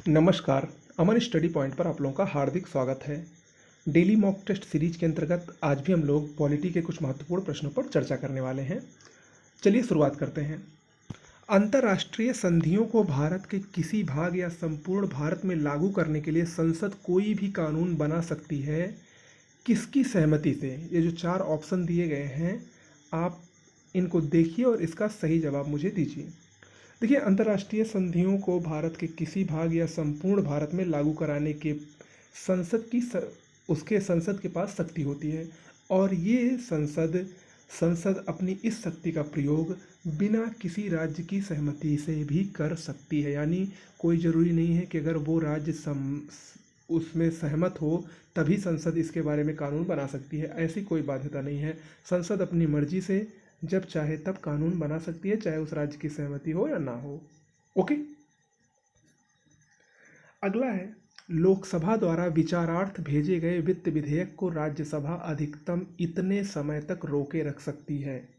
नमस्कार। अमन study point पर आप लोगों का हार्दिक स्वागत है। डेली मॉक टेस्ट सीरीज के अंतर्गत आज भी हम लोग पॉलिटी के कुछ महत्वपूर्ण प्रश्नों पर चर्चा करने वाले हैं। चलिए शुरुआत करते हैं। अंतर्राष्ट्रीय संधियों को भारत के किसी भाग या संपूर्ण भारत में लागू करने के लिए संसद कोई भी कानून बना सकती है, किसकी सहमति से? ये जो 4 ऑप्शन दिए गए हैं, आप इनको देखिए और इसका सही जवाब मुझे दीजिए। देखिए, अंतर्राष्ट्रीय संधियों को भारत के किसी भाग या संपूर्ण भारत में लागू कराने के उसके संसद के पास शक्ति होती है और ये संसद अपनी इस शक्ति का प्रयोग बिना किसी राज्य की सहमति से भी कर सकती है। यानी कोई ज़रूरी नहीं है कि अगर वो राज्य उसमें सहमत हो तभी संसद इसके बारे में कानून बना सकती है, ऐसी कोई बाध्यता नहीं है। संसद अपनी मर्जी से जब चाहे तब कानून बना सकती है, चाहे उस राज्य की सहमति हो या ना हो। ओके, अगला है, लोकसभा द्वारा विचारार्थ भेजे गए वित्त विधेयक को राज्यसभा अधिकतम इतने समय तक रोके रख सकती है।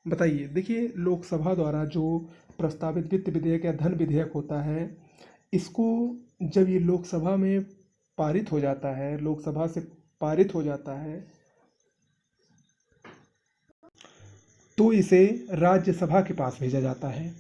बताइए। देखिए, लोकसभा द्वारा जो प्रस्तावित वित्त विधेयक या धन विधेयक होता है, इसको जब ये लोकसभा में पारित हो जाता है, लोकसभा से पारित हो जाता है, तो इसे राज्यसभा के पास भेजा जाता है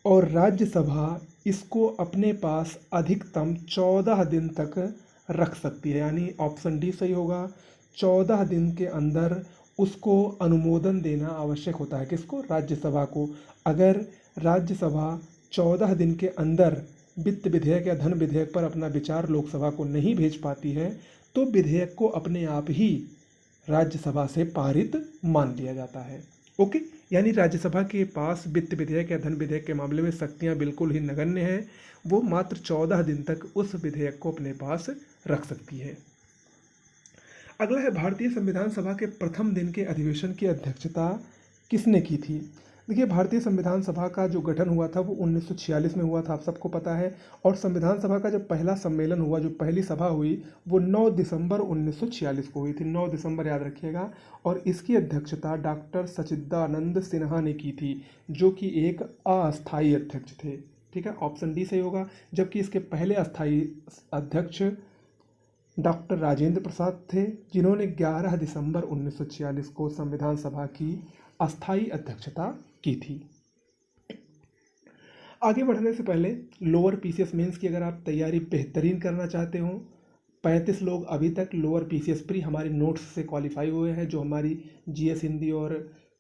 और राज्यसभा इसको अपने पास अधिकतम 14 दिन तक रख सकती है। यानी ऑप्शन डी सही होगा। 14 दिन के अंदर उसको अनुमोदन देना आवश्यक होता है। किसको? राज्यसभा को। अगर राज्यसभा 14 दिन के अंदर वित्त विधेयक या धन विधेयक पर अपना विचार लोकसभा को नहीं भेज पाती है तो विधेयक को अपने आप ही राज्यसभा से पारित मान लिया जाता है। ओके, यानी राज्यसभा के पास वित्त विधेयक या धन विधेयक के मामले में शक्तियां बिल्कुल ही नगण्य हैं। वो मात्र 14 दिन तक उस विधेयक को अपने पास रख सकती है। अगला है, भारतीय संविधान सभा के प्रथम दिन के अधिवेशन की अध्यक्षता किसने की थी? देखिए, भारतीय संविधान सभा का जो गठन हुआ था वो 1946 में हुआ था, आप सबको पता है। और संविधान सभा का जब पहला सम्मेलन हुआ, जो पहली सभा हुई, वो 9 दिसंबर 1946 को हुई थी। 9 दिसंबर याद रखिएगा। और इसकी अध्यक्षता डॉक्टर सच्चिदानंद सिन्हा ने की थी, जो कि एक अस्थायी अध्यक्ष थे। ठीक है, ऑप्शन डी सही होगा। जबकि इसके पहले अस्थायी अध्यक्ष डॉक्टर राजेंद्र प्रसाद थे, जिन्होंने 11 दिसंबर 1946 को संविधान सभा की अस्थायी अध्यक्षता की थी। आगे बढ़ने से पहले लोअर पीसीएस मेंस की अगर आप तैयारी बेहतरीन करना चाहते हो, 35 लोग अभी तक लोअर पीसीएस प्री हमारे नोट्स से क्वालिफाई हुए हैं, जो हमारी जीएस हिंदी और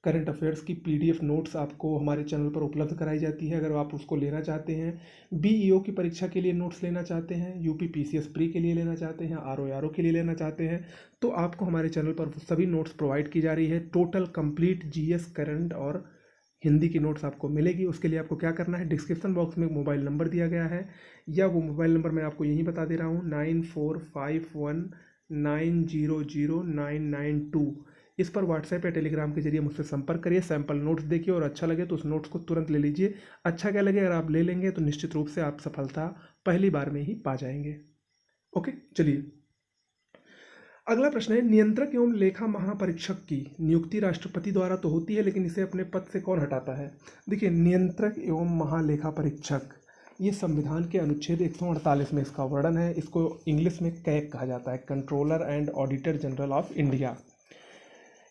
करंट अफेयर्स की पीडीएफ नोट्स आपको हमारे चैनल पर उपलब्ध कराई जाती है। अगर आप उसको लेना चाहते हैं, बीईओ की परीक्षा के लिए नोट्स लेना चाहते हैं, यूपी पीसीएस प्री के लिए लेना चाहते हैं, आरओ के लिए लेना चाहते हैं, तो आपको हमारे चैनल पर सभी नोट्स प्रोवाइड की जा रही है। टोटल कंप्लीट जीएस, करंट और हिंदी की नोट्स आपको मिलेगी। उसके लिए आपको क्या करना है, डिस्क्रिप्शन बॉक्स में एक मोबाइल नंबर दिया गया है, या वो मोबाइल नंबर मैं आपको यहीं बता दे रहा हूँ, 9451900992। इस पर व्हाट्सएप या टेलीग्राम के जरिए मुझसे संपर्क करिए। सैम्पल नोट्स देखिए और अच्छा लगे तो उस नोट्स को तुरंत ले लीजिए। अच्छा क्या लगे, अगर आप ले लेंगे तो निश्चित रूप से आप सफलता पहली बार में ही पा जाएंगे। ओके, चलिए अगला प्रश्न है, नियंत्रक एवं लेखा महापरीक्षक की नियुक्ति राष्ट्रपति द्वारा तो होती है, लेकिन इसे अपने पद से कौन हटाता है? देखिए, नियंत्रक एवं महालेखा परीक्षक, ये संविधान के अनुच्छेद 148 में इसका वर्णन है। इसको इंग्लिश में कैग कहा जाता है, controller and auditor general of India.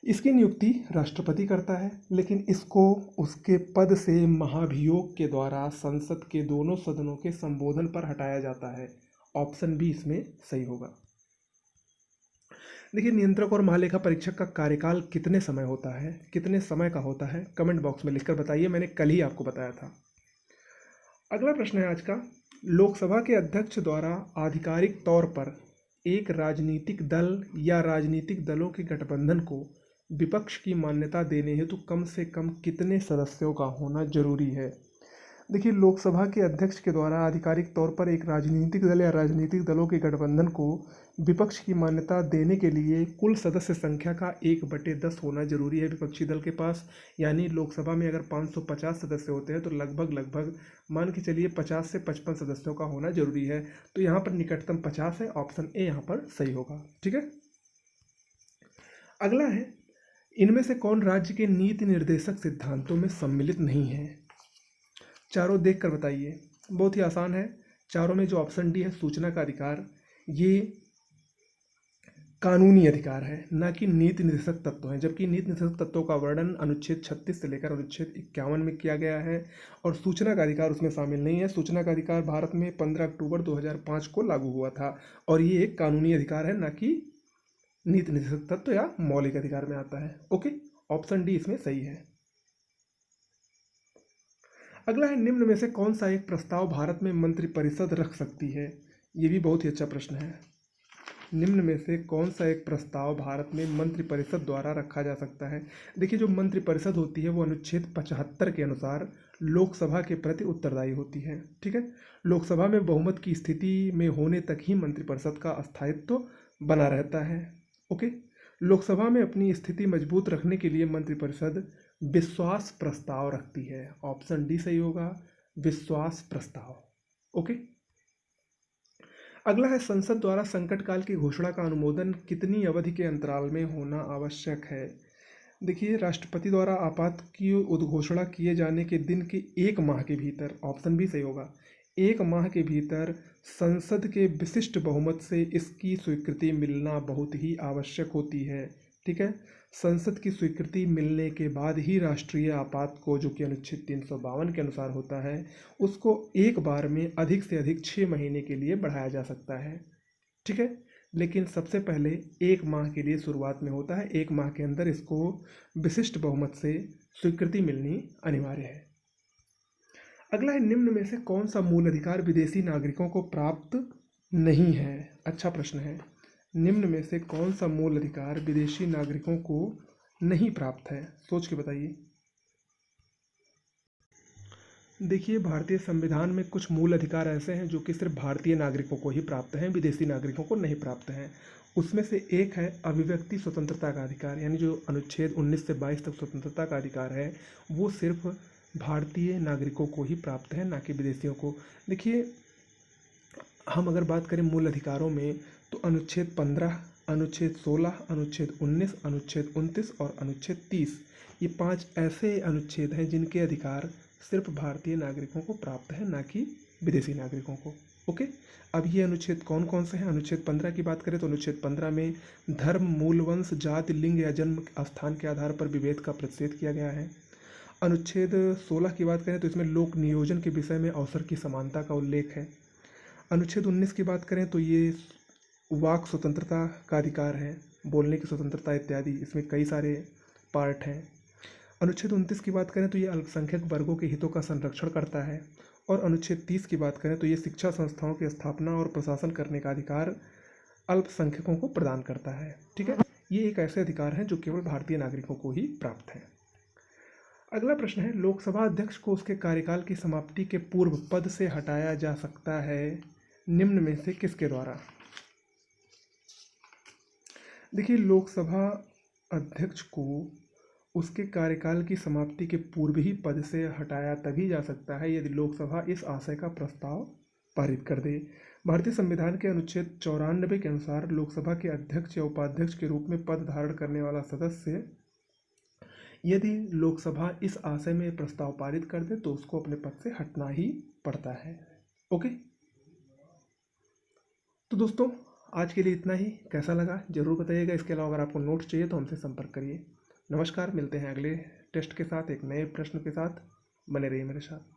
इसकी नियुक्ति राष्ट्रपति करता है, लेकिन इसको उसके पद से महाभियोग के द्वारा संसद के दोनों सदनों के संबोधन पर हटाया जाता है। ऑप्शन बी इसमें सही होगा। देखिए, नियंत्रक और महालेखा परीक्षक का कार्यकाल कितने समय होता है, कितने समय का होता है, कमेंट बॉक्स में लिखकर बताइए। मैंने कल ही आपको बताया था। अगला प्रश्न है आज का, लोकसभा के अध्यक्ष द्वारा आधिकारिक तौर पर एक राजनीतिक दल या राजनीतिक दलों के गठबंधन को विपक्ष की मान्यता देने हेतु कम से कम कितने सदस्यों का होना जरूरी है? देखिए, लोकसभा के अध्यक्ष के द्वारा आधिकारिक तौर पर एक राजनीतिक दल या राजनीतिक दलों के गठबंधन को विपक्ष की मान्यता देने के लिए कुल सदस्य संख्या का 1/10 होना जरूरी है विपक्षी दल के पास। यानी लोकसभा में अगर 550 सदस्य होते हैं तो लगभग मान के चलिए 50 से 55 सदस्यों का होना जरूरी है। तो यहाँ पर निकटतम 50 है, ऑप्शन ए यहाँ पर सही होगा। ठीक है, अगला है, इनमें से कौन राज्य के नीति निर्देशक सिद्धांतों में सम्मिलित नहीं है? चारों देखकर बताइए। बहुत ही आसान है, चारों में जो ऑप्शन डी है सूचना का अधिकार, ये कानूनी अधिकार है, ना कि नीति निर्देशक तत्व हैं, जबकि नीति निर्देशक तत्वों का वर्णन अनुच्छेद 36 से लेकर अनुच्छेद 51 में किया गया है और सूचना का अधिकार उसमें शामिल नहीं है। सूचना का अधिकार भारत में 15 अक्टूबर 2005 को लागू हुआ था और ये एक कानूनी अधिकार है, ना कि नीति निर्देशक तत्व या मौलिक अधिकार में आता है। ओके, ऑप्शन डी इसमें सही है। अगला है, निम्न में से कौन सा एक प्रस्ताव भारत में मंत्रिपरिषद रख सकती है? ये भी बहुत ही अच्छा प्रश्न है। निम्न में से कौन सा एक प्रस्ताव भारत में मंत्रिपरिषद द्वारा रखा जा सकता है? देखिए, जो मंत्रिपरिषद होती है वो अनुच्छेद 75 के अनुसार लोकसभा के प्रति उत्तरदायी होती है। ठीक है, लोकसभा में बहुमत की स्थिति में होने तक ही मंत्रिपरिषद का स्थायित्व बना रहता है। ओके, लोकसभा में अपनी स्थिति मजबूत रखने के लिए मंत्रिपरिषद विश्वास प्रस्ताव रखती है। ऑप्शन डी सही होगा, विश्वास प्रस्ताव। ओके, अगला है, संसद द्वारा संकट काल की घोषणा का अनुमोदन कितनी अवधि के अंतराल में होना आवश्यक है? देखिए, राष्ट्रपति द्वारा आपात की उद्घोषणा किए जाने के दिन के 1 माह के भीतर, ऑप्शन बी सही होगा, 1 माह के भीतर संसद के विशिष्ट बहुमत से इसकी स्वीकृति मिलना बहुत ही आवश्यक होती है। ठीक है, संसद की स्वीकृति मिलने के बाद ही राष्ट्रीय आपात को, जो कि अनुच्छेद 352 के अनुसार होता है, उसको एक बार में अधिक से अधिक 6 महीने के लिए बढ़ाया जा सकता है। ठीक है, लेकिन सबसे पहले 1 माह के लिए शुरुआत में होता है। 1 माह के अंदर इसको विशिष्ट बहुमत से स्वीकृति मिलनी अनिवार्य है। अगला है, निम्न में से कौन सा मूल अधिकार विदेशी नागरिकों को प्राप्त नहीं है? अच्छा प्रश्न है। निम्न में से कौन सा मूल अधिकार विदेशी नागरिकों को नहीं प्राप्त है? सोच के बताइए। देखिए, भारतीय संविधान में कुछ मूल अधिकार ऐसे हैं जो कि सिर्फ भारतीय नागरिकों को ही प्राप्त हैं, विदेशी नागरिकों को नहीं प्राप्त हैं। उसमें से एक है अभिव्यक्ति स्वतंत्रता का अधिकार, यानी जो अनुच्छेद 19 से 22 तक स्वतंत्रता का अधिकार है वो सिर्फ भारतीय नागरिकों को ही प्राप्त है, ना कि विदेशियों को। देखिए, हम अगर बात करें मूल अधिकारों में तो अनुच्छेद 15, अनुच्छेद 16, अनुच्छेद 19, अनुच्छेद 29 और अनुच्छेद 30, ये 5 ऐसे अनुच्छेद हैं जिनके अधिकार सिर्फ भारतीय नागरिकों को प्राप्त है, ना कि विदेशी नागरिकों को। ओके, अब ये अनुच्छेद कौन कौन से हैं? अनुच्छेद 15 की बात करें तो अनुच्छेद 15 में धर्म, मूल वंश, जाति, लिंग या जन्म स्थान के आधार पर विभेद का प्रतिषेध किया गया है। अनुच्छेद 16 की बात करें तो इसमें लोक नियोजन के विषय में अवसर की समानता का उल्लेख है। अनुच्छेद 19 की बात करें तो ये वाक स्वतंत्रता का अधिकार है, बोलने की स्वतंत्रता इत्यादि, इसमें कई सारे पार्ट हैं। अनुच्छेद 29 की बात करें तो ये अल्पसंख्यक वर्गों के हितों का संरक्षण करता है और अनुच्छेद 30 की बात करें तो ये शिक्षा संस्थाओं की स्थापना और प्रशासन करने का अधिकार अल्पसंख्यकों को प्रदान करता है। ठीक है, ये एक ऐसे अधिकार हैं जो केवल भारतीय नागरिकों को ही प्राप्त हैं। अगला प्रश्न है, लोकसभा अध्यक्ष को उसके कार्यकाल की समाप्ति के पूर्व पद से हटाया जा सकता है निम्न में से किसके द्वारा? देखिए, लोकसभा अध्यक्ष को उसके कार्यकाल की समाप्ति के पूर्व ही पद से हटाया तभी जा सकता है यदि लोकसभा इस आशय का प्रस्ताव पारित कर दे। भारतीय संविधान के अनुच्छेद 94 के अनुसार लोकसभा के अध्यक्ष या उपाध्यक्ष के रूप में पद धारण करने वाला सदस्य यदि लोकसभा इस आशय में प्रस्ताव पारित कर दे तो उसको अपने पद से हटना ही पड़ता है। ओके, तो दोस्तों आज के लिए इतना ही। कैसा लगा जरूर बताइएगा। इसके अलावा अगर आपको नोट्स चाहिए तो हमसे संपर्क करिए। नमस्कार, मिलते हैं अगले टेस्ट के साथ, एक नए प्रश्न के साथ। बने रहिए मेरे साथ।